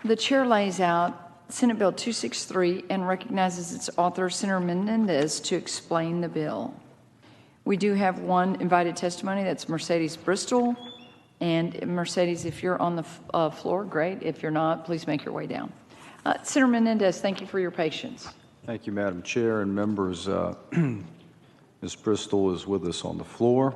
The chair lays out Senate Bill 263 and recognizes its author, Senator Menéndez, to explain the bill. We do have one invited testimony. That's Mercedes Bristol. And Mercedes, if you're on the floor, great. If you're not, please make your way down. Senator Menéndez, thank you for your patience. Thank you, Madam Chair and members. Ms. Bristol is with us on the floor.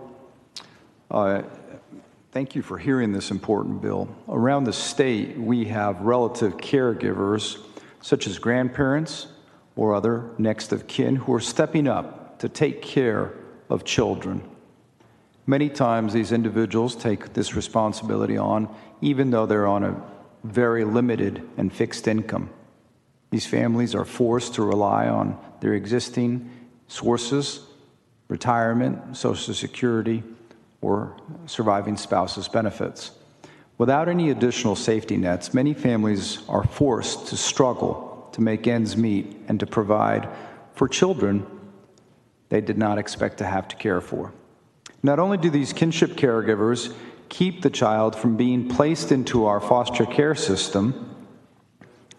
Thank you for hearing this important bill. Around the state, we have relative caregivers, such as grandparents or other next of kin, who are stepping up to take care of children. Many times, these individuals take this responsibility on, even though they're on a very limited and fixed income. These families are forced to rely on their existing sources, retirement, Social Security, or surviving spouse's benefits. Without any additional safety nets, many families are forced to struggle to make ends meet and to provide for children they did not expect to have to care for. Not only do these kinship caregivers keep the child from being placed into our foster care system,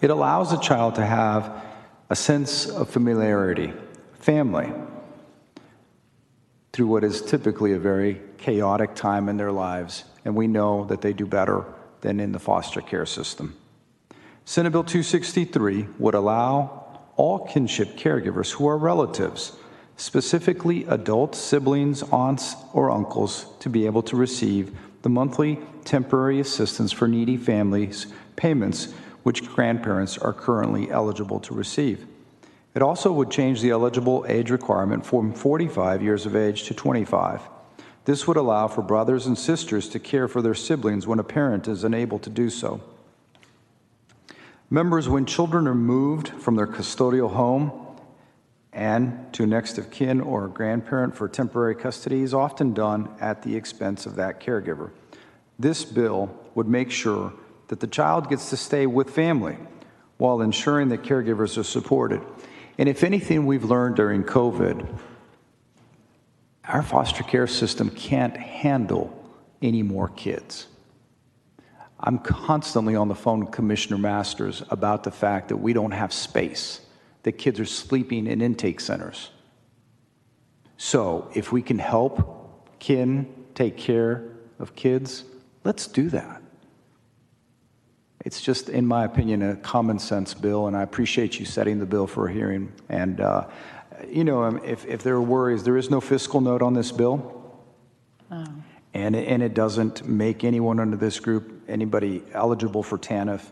it allows the child to have a sense of familiarity, family, through what is typically a very chaotic time in their lives, and we know that they do better than in the foster care system. Senate Bill 263 would allow all kinship caregivers who are relatives, specifically adult siblings, aunts, or uncles, to be able to receive the monthly temporary assistance for needy families payments which grandparents are currently eligible to receive. It also would change the eligible age requirement from 45 years of age to 25. This would allow for brothers and sisters to care for their siblings when a parent is unable to do so. Members, when children are moved from their custodial home and to next of kin or a grandparent for temporary custody, is often done at the expense of that caregiver. This bill would make sure that the child gets to stay with family while ensuring that caregivers are supported. And if anything we've learned during COVID, our foster care system can't handle any more kids. I'm constantly on the phone with Commissioner Masters about the fact that we don't have space, that kids are sleeping in intake centers. So if we can help kin take care of kids, let's do that. It's just, in my opinion, a common sense bill, and I appreciate you setting the bill for a hearing. And, you know, if there are worries, there is no fiscal note on this bill. Oh. And it doesn't make anyone under this group, anybody eligible for TANF.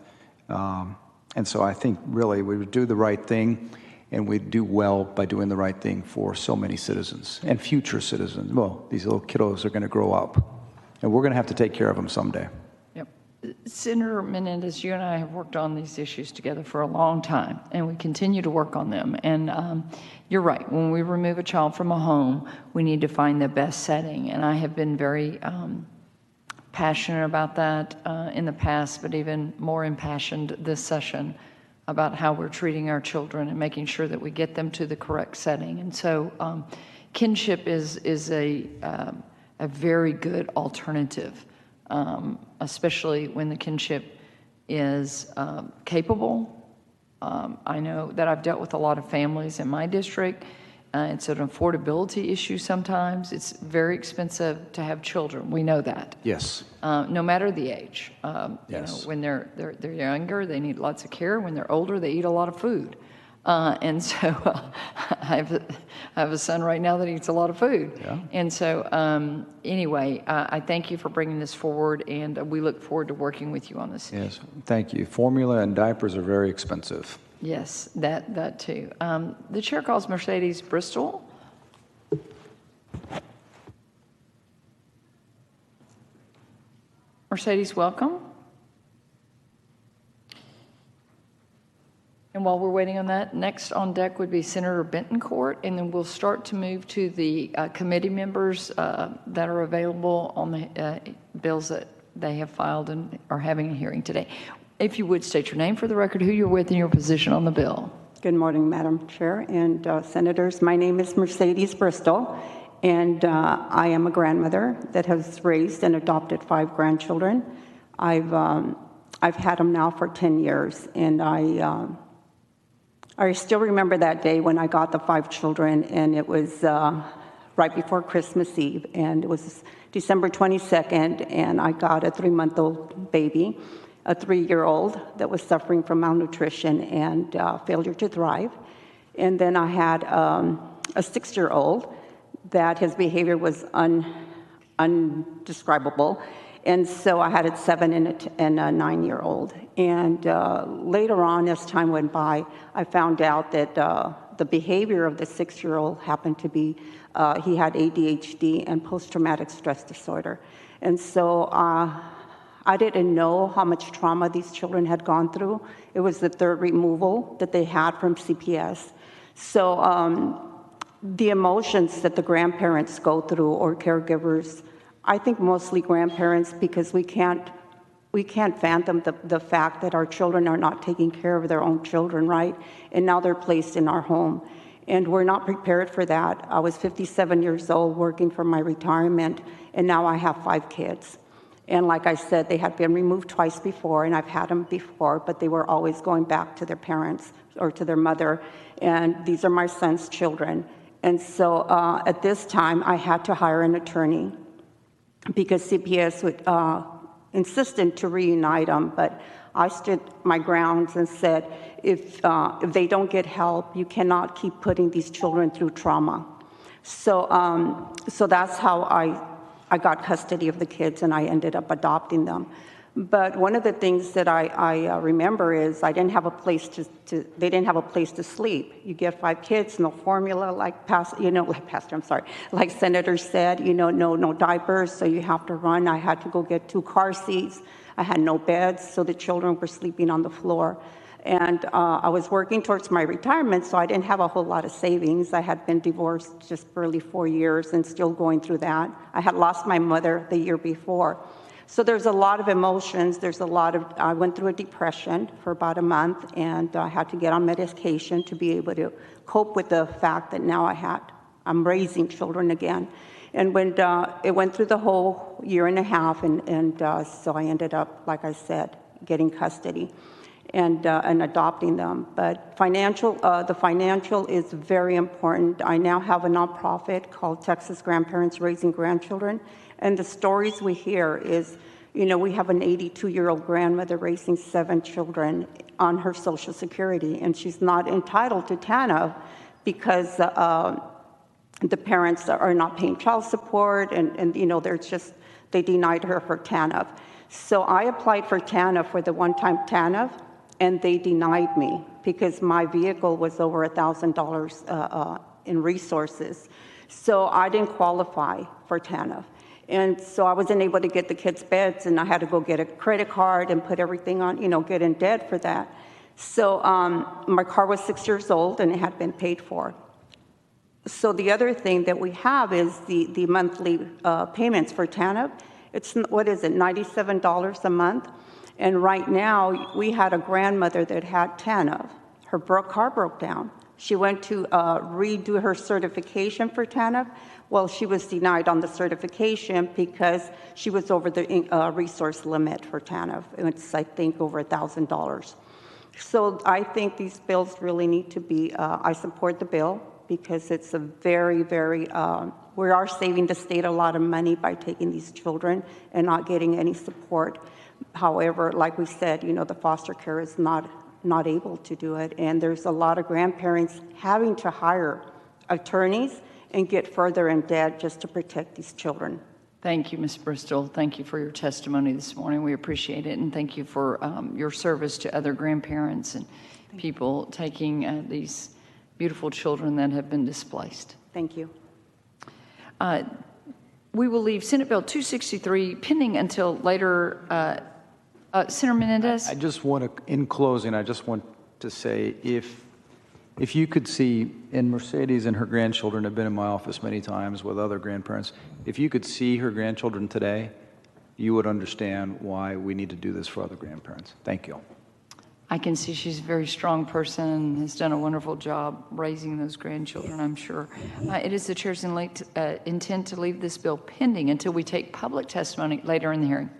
And so I think really we would do the right thing, and we'd do well by doing the right thing for so many citizens and future citizens. Well, these little kiddos are going to grow up, and we're going to have to take care of them someday. Senator Menéndez, you and I have worked on these issues together for a long time, and we continue to work on them. And you're right. When we remove a child from a home, we need to find the best setting. And I have been very passionate about that in the past, but even more impassioned this session about how we're treating our children and making sure that we get them to the correct setting. And so kinship is a very good alternative. Especially when the kinship is capable. I know that I've dealt with a lot of families in my district. It's an affordability issue sometimes. It's very expensive to have children. We know that. Yes. No matter the age. Yes. You know, when they're younger, they need lots of care. When they're older, they eat a lot of food. And so I have a son right now that eats a lot of food. Yeah. And so anyway, I thank you for bringing this forward, and we look forward to working with you on this. Yes, thank you. Formula and diapers are very expensive. Yes, that too. The chair calls Mercedes Bristol. Mercedes, welcome. And while we're waiting on that, next on deck would be Senator Bentoncourt, and then we'll start to move to the committee members that are available on the bills that they have filed and are having a hearing today. If you would state your name for the record, who you're with, and your position on the bill. Good morning, Madam Chair and Senators. My name is Mercedes Bristol, and I am a grandmother that has raised and adopted 5 grandchildren. I've I've had them now for 10 years, and I still remember that day when I got the 5 children, and it was right before Christmas Eve, and it was December 22nd, and I got a 3-month-old baby, a 3-year-old that was suffering from malnutrition and failure to thrive. And then I had a 6-year-old that his behavior was undescribable. And so I had a 7 and a 9-year-old. And later on, as time went by, I found out that the behavior of the 6-year-old happened to be, he had ADHD and post-traumatic stress disorder. And so I didn't know how much trauma these children had gone through. It was the 3rd removal that they had from CPS. So the emotions that the grandparents go through, or caregivers, I think mostly grandparents, because we can't fathom the fact that our children are not taking care of their own children, right? And now they're placed in our home. And we're not prepared for that. I was 57 years old working for my retirement, and now I have 5 kids. And like I said, they had been removed twice before, and I've had them before, but they were always going back to their parents or to their mother. And these are my son's children. And so at this time, I had to hire an attorney because CPS would insisted to reunite them, but I stood my grounds and said, if they don't get help, you cannot keep putting these children through trauma. So that's how I got custody of the kids, and I ended up adopting them. But one of the things that I remember is I didn't have a place they didn't have a place to sleep. You get 5 kids, no formula, like Senator said, no diapers, so you have to run. I had to go get 2 car seats. I had no beds, so the children were sleeping on the floor. And I was working towards my retirement, so I didn't have a whole lot of savings. I had been divorced just barely 4 years and still going through that. I had lost my mother the year before. So there's a lot of emotions. I went through a depression for about a month, and I had to get on medication to be able to cope with the fact that now I'm raising children again. And when it went through the whole year and a half, and so I ended up, like I said, getting custody and adopting them. But the financial is very important. I now have a nonprofit called Texas Grandparents Raising Grandchildren, and the stories we hear is, we have an 82-year-old grandmother raising 7 children on her Social Security, and she's not entitled to TANF because the parents are not paying child support, and they denied her for TANF. So I applied for TANF, for the one-time TANF, and they denied me because my vehicle was over $1,000 in resources. So I didn't qualify for TANF. And so I wasn't able to get the kids' beds, and I had to go get a credit card and put everything on, get in debt for that. So my car was 6 years old, and it had been paid for. So the other thing that we have is the monthly payments for TANF. It's, $97 a month? And right now, we had a grandmother that had TANF. Her car broke down. She went to redo her certification for TANF. Well, she was denied on the certification because she was over the resource limit for TANF. It's, I think, over $1,000. So I think these bills really need to be, I support the bill because it's a very, very, we are saving the state a lot of money by taking these children and not getting any support. However, like we said, the foster care is not able to do it. And there's a lot of grandparents having to hire attorneys and get further in debt just to protect these children. Thank you, Ms. Bristol. Thank you for your testimony this morning. We appreciate it. And thank you for your service to other grandparents and people taking these beautiful children that have been displaced. Thank you. We will leave Senate Bill 263 pending until later. Senator Menéndez? I just want to, in closing, I just want to say if you could see, and Mercedes and her grandchildren have been in my office many times with other grandparents, if you could see her grandchildren today, you would understand why we need to do this for other grandparents. Thank you. I can see she's a very strong person and has done a wonderful job raising those grandchildren, I'm sure. It is the chair's intent to leave this bill pending until we take public testimony later in the hearing.